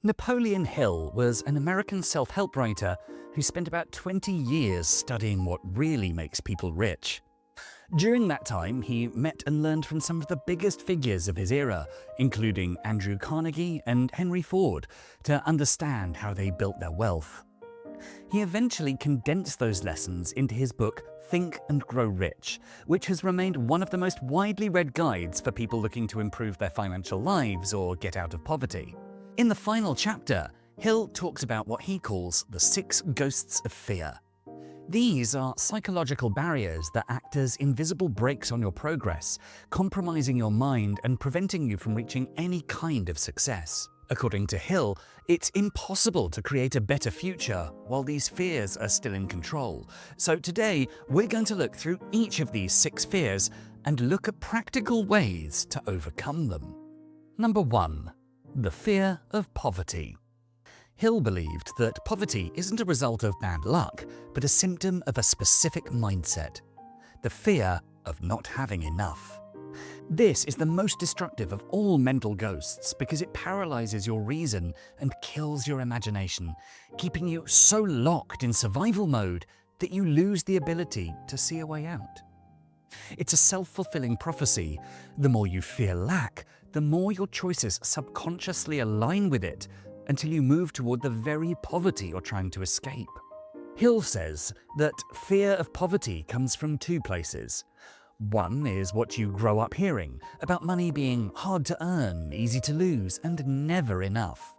Napoleon Hill was an American self-help writer who spent about 20 years studying what really makes people rich. During that time, he met and learned from some of the biggest figures of his era, including Andrew Carnegie and Henry Ford, to understand how they built their wealth. He eventually condensed those lessons into his book Think and Grow Rich, which has remained one of the most widely read guides for people looking to improve their financial lives or get out of poverty. In the final chapter, Hill talks about what he calls the 6 ghosts of fear. These are psychological barriers that act as invisible brakes on your progress, compromising your mind and preventing you from reaching any kind of success. According to Hill, it's impossible to create a better future while these fears are still in control. So today, we're going to look through each of these 6 fears and look at practical ways to overcome them. Number 1. The fear of poverty. Hill believed that poverty isn't a result of bad luck, but a symptom of a specific mindset: the fear of not having enough. This is the most destructive of all mental ghosts because it paralyzes your reason and kills your imagination, keeping you so locked in survival mode that you lose the ability to see a way out. It's a self-fulfilling prophecy. The more you fear lack, the more your choices subconsciously align with it until you move toward the very poverty you're trying to escape. Hill says that fear of poverty comes from 2 places. One is what you grow up hearing, about money being hard to earn, easy to lose, and never enough.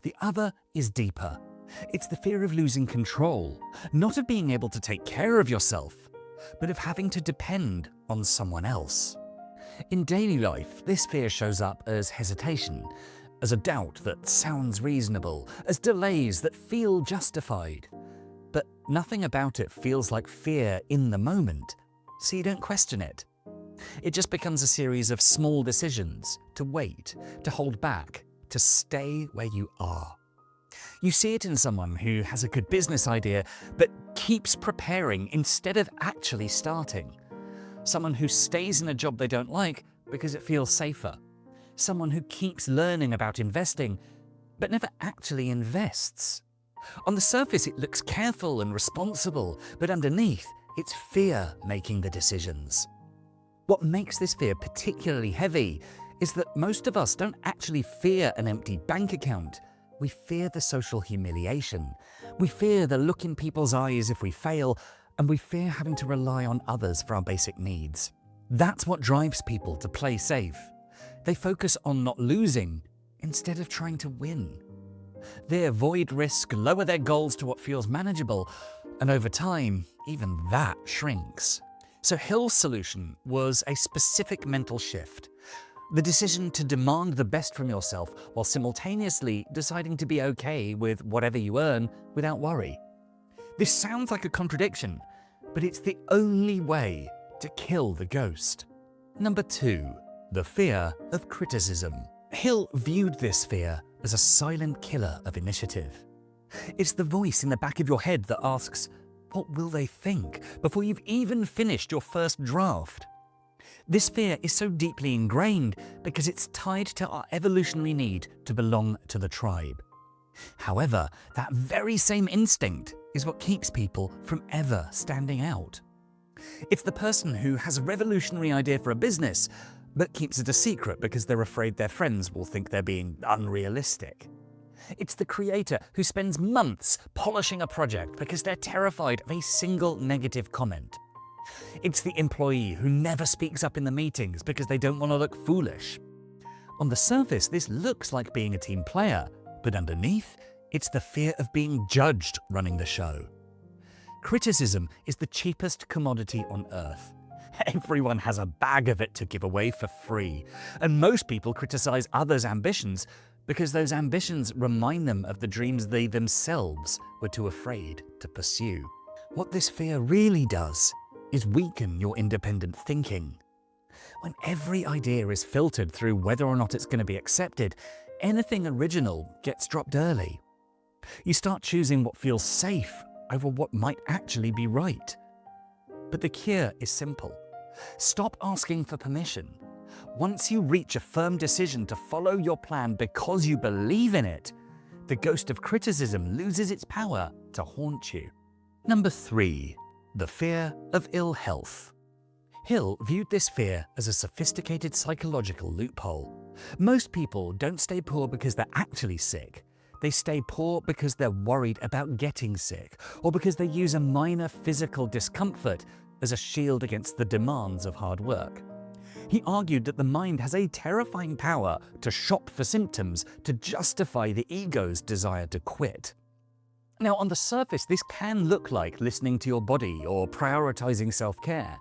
The other is deeper. It's the fear of losing control, not of being able to take care of yourself, but of having to depend on someone else. In daily life, this fear shows up as hesitation, as a doubt that sounds reasonable, as delays that feel justified. But nothing about it feels like fear in the moment, so you don't question it. It just becomes a series of small decisions to wait, to hold back, to stay where you are. You see it in someone who has a good business idea, but keeps preparing instead of actually starting. Someone who stays in a job they don't like because it feels safer. Someone who keeps learning about investing, but never actually invests. On the surface, it looks careful and responsible, but underneath, it's fear making the decisions. What makes this fear particularly heavy is that most of us don't actually fear an empty bank account. We fear the social humiliation. We fear the look in people's eyes if we fail, and we fear having to rely on others for our basic needs. That's what drives people to play safe. They focus on not losing instead of trying to win. They avoid risk, lower their goals to what feels manageable, and over time, even that shrinks. So Hill's solution was a specific mental shift. The decision to demand the best from yourself while simultaneously deciding to be okay with whatever you earn without worry. This sounds like a contradiction, but it's the only way to kill the ghost. Number 2. The fear of criticism. Hill viewed this fear as a silent killer of initiative. It's the voice in the back of your head that asks, "What will they think?" before you've even finished your first draft. This fear is so deeply ingrained because it's tied to our evolutionary need to belong to the tribe. However, that very same instinct is what keeps people from ever standing out. It's the person who has a revolutionary idea for a business, but keeps it a secret because they're afraid their friends will think they're being unrealistic. It's the creator who spends months polishing a project because they're terrified of a single negative comment. It's the employee who never speaks up in the meetings because they don't want to look foolish. On the surface, this looks like being a team player, but underneath, it's the fear of being judged running the show. Criticism is the cheapest commodity on earth. Everyone has a bag of it to give away for free, and most people criticize others' ambitions because those ambitions remind them of the dreams they themselves were too afraid to pursue. What this fear really does is weaken your independent thinking. When every idea is filtered through whether or not it's going to be accepted, anything original gets dropped early. You start choosing what feels safe over what might actually be right. But the cure is simple. Stop asking for permission. Once you reach a firm decision to follow your plan because you believe in it, The ghost of criticism loses its power to haunt you. Number 3. The fear of ill health. Hill viewed this fear as a sophisticated psychological loophole. Most people don't stay poor because they're actually sick. They stay poor because they're worried about getting sick, or because they use a minor physical discomfort as a shield against the demands of hard work. He argued that the mind has a terrifying power to shop for symptoms to justify the ego's desire to quit. Now, on the surface, this can look like listening to your body or prioritizing self-care.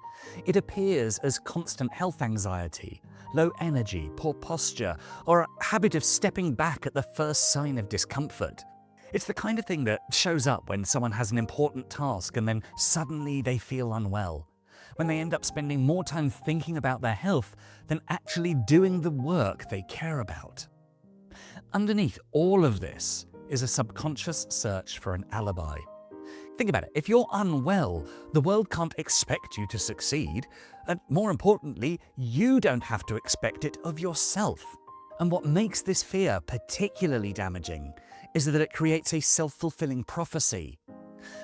It appears as constant health anxiety, low energy, poor posture, or a habit of stepping back at the first sign of discomfort. It's the kind of thing that shows up when someone has an important task and then suddenly they feel unwell, when they end up spending more time thinking about their health than actually doing the work they care about. Underneath all of this is a subconscious search for an alibi. Think about it. If you're unwell, the world can't expect you to succeed, and more importantly, you don't have to expect it of yourself. And what makes this fear particularly damaging is that it creates a self-fulfilling prophecy.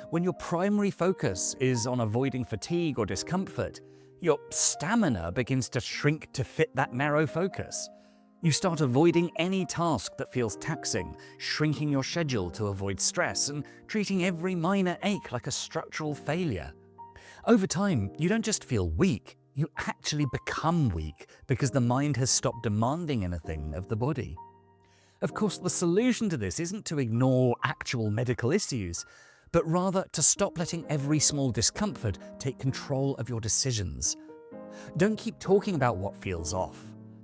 When your primary focus is on avoiding fatigue or discomfort, your stamina begins to shrink to fit that narrow focus. You start avoiding any task that feels taxing, shrinking your schedule to avoid stress, and treating every minor ache like a structural failure. Over time, you don't just feel weak, you actually become weak because the mind has stopped demanding anything of the body. Of course, the solution to this isn't to ignore actual medical issues, but rather to stop letting every small discomfort take control of your decisions. Don't keep talking about what feels off.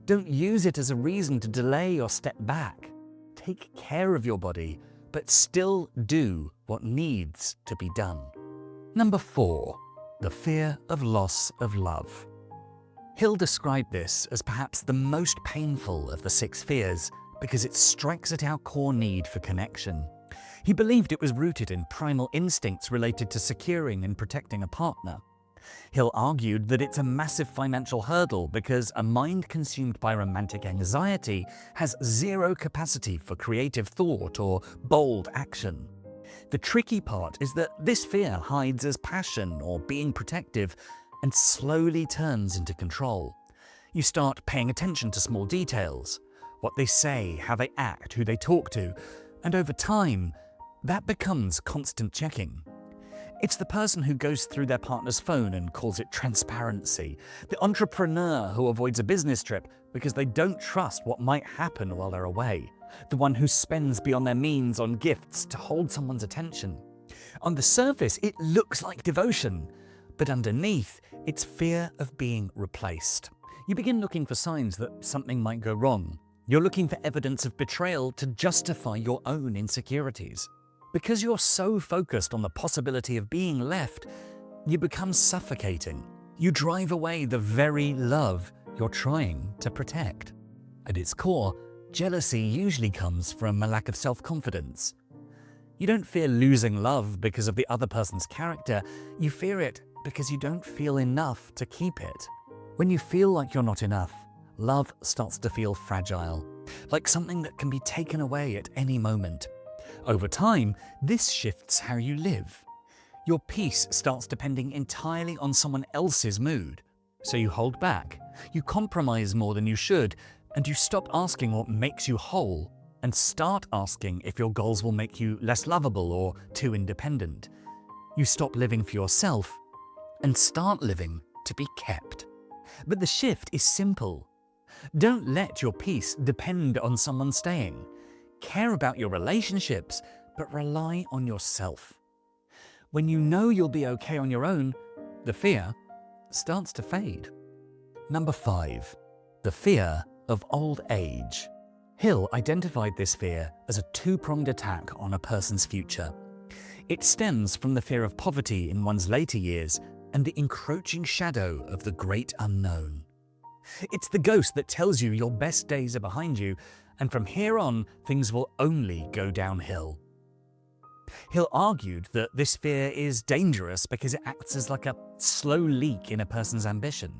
Don't use it as a reason to delay or step back. Take care of your body, but still do what needs to be done. Number 4. The fear of loss of love. Hill described this as perhaps the most painful of the 6 fears because it strikes at our core need for connection. He believed it was rooted in primal instincts related to securing and protecting a partner. Hill argued that it's a massive financial hurdle because a mind consumed by romantic anxiety has zero capacity for creative thought or bold action. The tricky part is that this fear hides as passion or being protective and slowly turns into control. You start paying attention to small details, what they say, how they act, who they talk to, and over time, that becomes constant checking. It's the person who goes through their partner's phone and calls it transparency, the entrepreneur who avoids a business trip because they don't trust what might happen while they're away, the one who spends beyond their means on gifts to hold someone's attention. On the surface, it looks like devotion, but underneath, it's fear of being replaced. You begin looking for signs that something might go wrong. You're looking for evidence of betrayal to justify your own insecurities. Because you're so focused on the possibility of being left, you become suffocating. You drive away the very love you're trying to protect. At its core, jealousy usually comes from a lack of self-confidence. You don't fear losing love because of the other person's character, you fear it because you don't feel enough to keep it. When you feel like you're not enough, love starts to feel fragile, like something that can be taken away at any moment. Over time, this shifts how you live. Your peace starts depending entirely on someone else's mood. So you hold back, you compromise more than you should, and you stop asking what makes you whole and start asking if your goals will make you less lovable or too independent. You stop living for yourself and start living to be kept. But the shift is simple. Don't let your peace depend on someone staying. Care about your relationships, but rely on yourself. When you know you'll be okay on your own, the fear starts to fade. Number 5. The fear of old age. Hill identified this fear as a two-pronged attack on a person's future. It stems from the fear of poverty in one's later years and the encroaching shadow of the great unknown. It's the ghost that tells you your best days are behind you, and from here on, things will only go downhill. Hill argued that this fear is dangerous because it acts as like a slow leak in a person's ambition.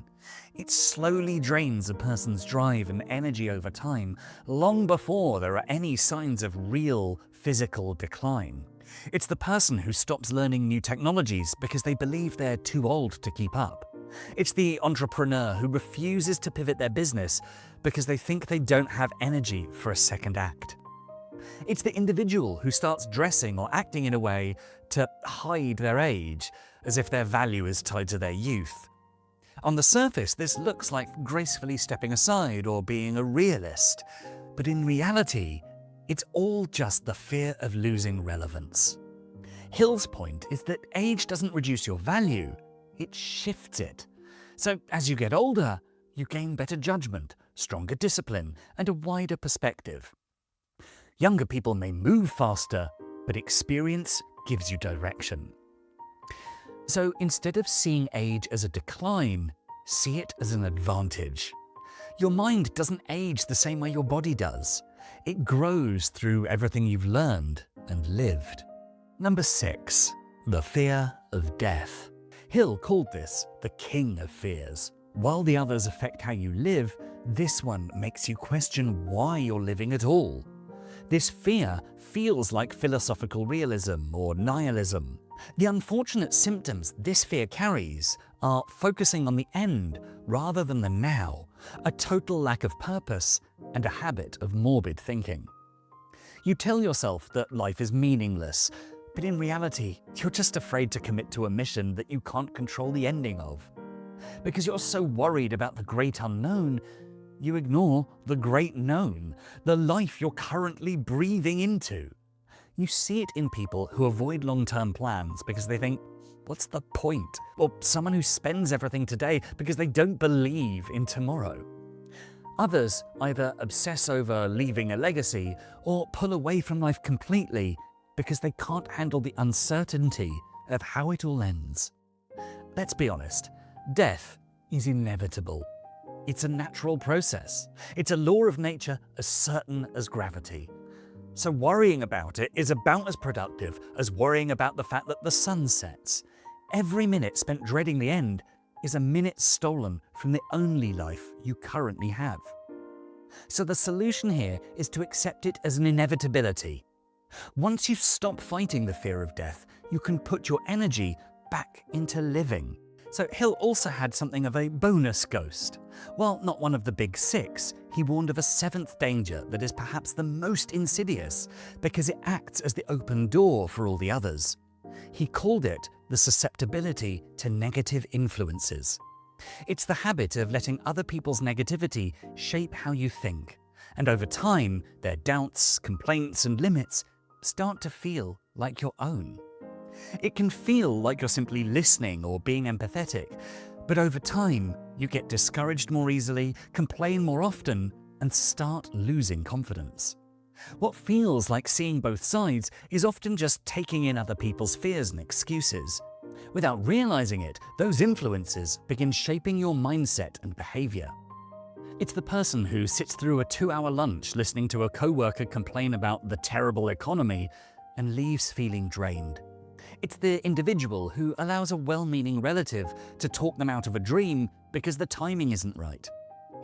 It slowly drains a person's drive and energy over time, long before there are any signs of real physical decline. It's the person who stops learning new technologies because they believe they're too old to keep up. It's the entrepreneur who refuses to pivot their business because they think they don't have energy for a second act. It's the individual who starts dressing or acting in a way to hide their age, as if their value is tied to their youth. On the surface, this looks like gracefully stepping aside or being a realist, but in reality, it's all just the fear of losing relevance. Hill's point is that age doesn't reduce your value, it shifts it. So as you get older, you gain better judgment, stronger discipline, and a wider perspective. Younger people may move faster, but experience gives you direction. So instead of seeing age as a decline, see it as an advantage. Your mind doesn't age the same way your body does. It grows through everything you've learned and lived. Number 6. The fear of death. Hill called this the king of fears. While the others affect how you live, this one makes you question why you're living at all. This fear feels like philosophical realism or nihilism. The unfortunate symptoms this fear carries are focusing on the end rather than the now, a total lack of purpose, and a habit of morbid thinking. You tell yourself that life is meaningless, but in reality, you're just afraid to commit to a mission that you can't control the ending of. Because you're so worried about the great unknown, you ignore the great known, the life you're currently breathing into. You see it in people who avoid long-term plans because they think, what's the point? Or someone who spends everything today because they don't believe in tomorrow. Others either obsess over leaving a legacy or pull away from life completely because they can't handle the uncertainty of how it all ends. Let's be honest, death is inevitable. It's a natural process. It's a law of nature as certain as gravity. So worrying about it is about as productive as worrying about the fact that the sun sets. Every minute spent dreading the end is a minute stolen from the only life you currently have. So the solution here is to accept it as an inevitability. Once you stop fighting the fear of death, you can put your energy back into living. So Hill also had something of a bonus ghost. While not one of the big 6, he warned of a 7th danger that is perhaps the most insidious because it acts as the open door for all the others. He called it the susceptibility to negative influences. It's the habit of letting other people's negativity shape how you think, and over time, their doubts, complaints, and limits start to feel like your own. It can feel like you're simply listening or being empathetic, but over time, you get discouraged more easily, complain more often, and start losing confidence. What feels like seeing both sides is often just taking in other people's fears and excuses. Without realizing it, those influences begin shaping your mindset and behavior. It's the person who sits through a 2-hour lunch listening to a coworker complain about the terrible economy and leaves feeling drained. It's the individual who allows a well-meaning relative to talk them out of a dream because the timing isn't right.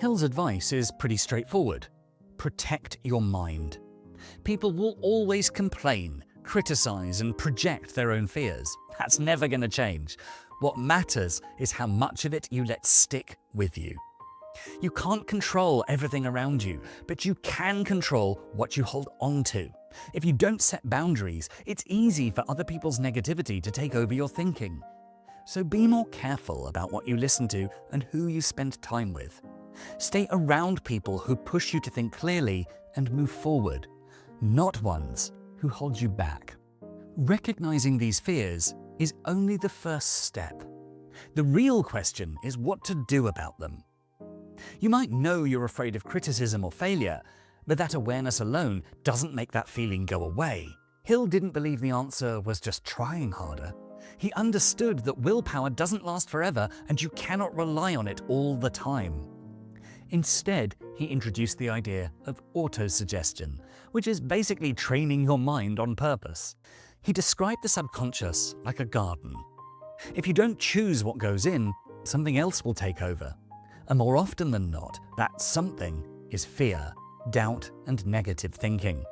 Hill's advice is pretty straightforward. Protect your mind. People will always complain, criticize, and project their own fears. That's never going to change. What matters is how much of it you let stick with you. You can't control everything around you, but you can control what you hold on to. If you don't set boundaries, it's easy for other people's negativity to take over your thinking. So be more careful about what you listen to and who you spend time with. Stay around people who push you to think clearly and move forward, not ones who hold you back. Recognizing these fears is only the first step. The real question is what to do about them. You might know you're afraid of criticism or failure, but that awareness alone doesn't make that feeling go away. Hill didn't believe the answer was just trying harder. He understood that willpower doesn't last forever and you cannot rely on it all the time. Instead, he introduced the idea of autosuggestion, which is basically training your mind on purpose. He described the subconscious like a garden. If you don't choose what goes in, something else will take over. And more often than not, that something is fear, doubt, and negative thinking.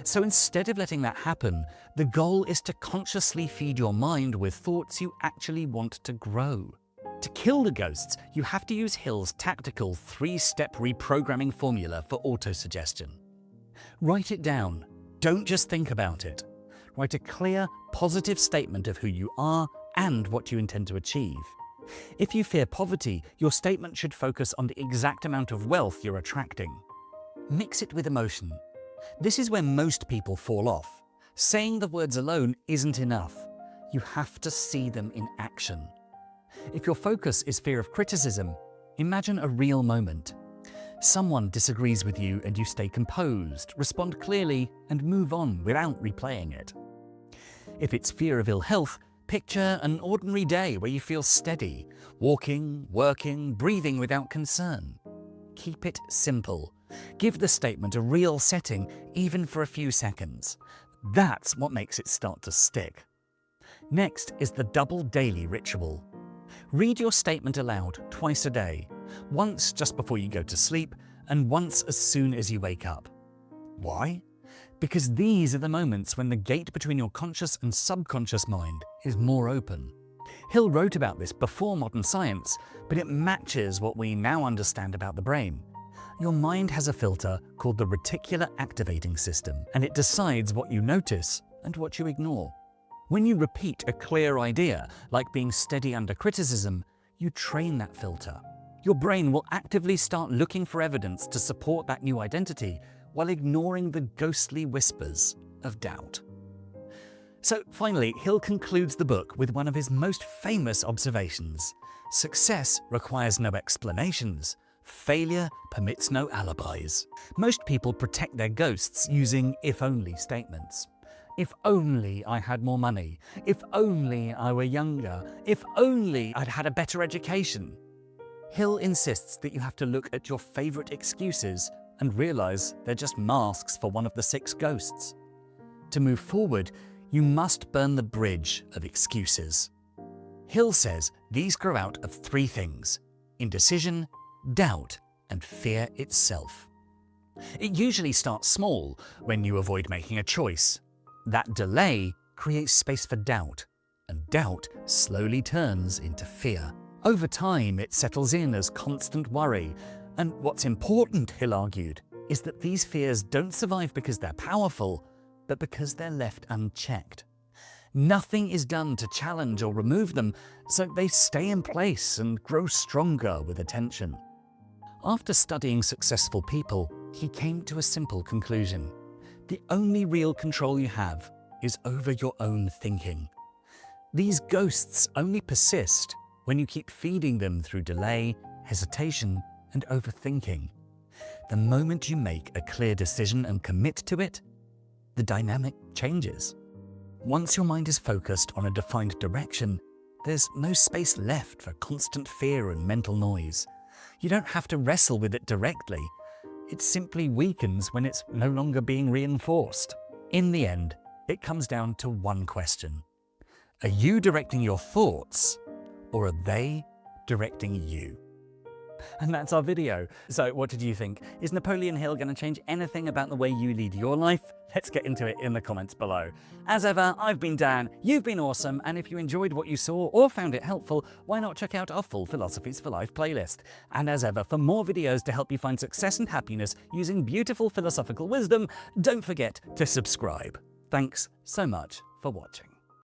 So instead of letting that happen, the goal is to consciously feed your mind with thoughts you actually want to grow. To kill the ghosts, you have to use Hill's tactical 3-step reprogramming formula for autosuggestion. Write it down. Don't just think about it. Write a clear, positive statement of who you are and what you intend to achieve. If you fear poverty, your statement should focus on the exact amount of wealth you're attracting. Mix it with emotion. This is where most people fall off. Saying the words alone isn't enough. You have to see them in action. If your focus is fear of criticism, imagine a real moment. Someone disagrees with you and you stay composed, respond clearly, and move on without replaying it. If it's fear of ill health, picture an ordinary day where you feel steady, walking, working, breathing without concern. Keep it simple. Give the statement a real setting, even for a few seconds. That's what makes it start to stick. Next is the double daily ritual. Read your statement aloud twice a day, once just before you go to sleep and once as soon as you wake up. Why? Because these are the moments when the gate between your conscious and subconscious mind is more open. Hill wrote about this before modern science, but it matches what we now understand about the brain. Your mind has a filter called the reticular activating system, and it decides what you notice and what you ignore. When you repeat a clear idea, like being steady under criticism, you train that filter. Your brain will actively start looking for evidence to support that new identity while ignoring the ghostly whispers of doubt. So finally, Hill concludes the book with one of his most famous observations. Success requires no explanations. Failure permits no alibis. Most people protect their ghosts using if-only statements. If only I had more money. If only I were younger. If only I'd had a better education. Hill insists that you have to look at your favorite excuses and realize they're just masks for one of the 6 ghosts. To move forward, you must burn the bridge of excuses. Hill says these grow out of 3 things: indecision, doubt, and fear itself. It usually starts small, when you avoid making a choice. That delay creates space for doubt, and doubt slowly turns into fear. Over time, it settles in as constant worry, and what's important, Hill argued, is that these fears don't survive because they're powerful, but because they're left unchecked. Nothing is done to challenge or remove them, so they stay in place and grow stronger with attention. After studying successful people, he came to a simple conclusion. The only real control you have is over your own thinking. These ghosts only persist when you keep feeding them through delay, hesitation, and overthinking. The moment you make a clear decision and commit to it, the dynamic changes. Once your mind is focused on a defined direction, there's no space left for constant fear and mental noise. You don't have to wrestle with it directly. It simply weakens when it's no longer being reinforced. In the end, it comes down to one question. Are you directing your thoughts, or are they directing you? And that's our video. So what did you think? Is Napoleon Hill going to change anything about the way you lead your life? Let's get into it in the comments below. As ever, I've been Dan, you've been awesome, and if you enjoyed what you saw or found it helpful, why not check out our full Philosophies for Life playlist? And as ever, for more videos to help you find success and happiness using beautiful philosophical wisdom, don't forget to subscribe. Thanks so much for watching.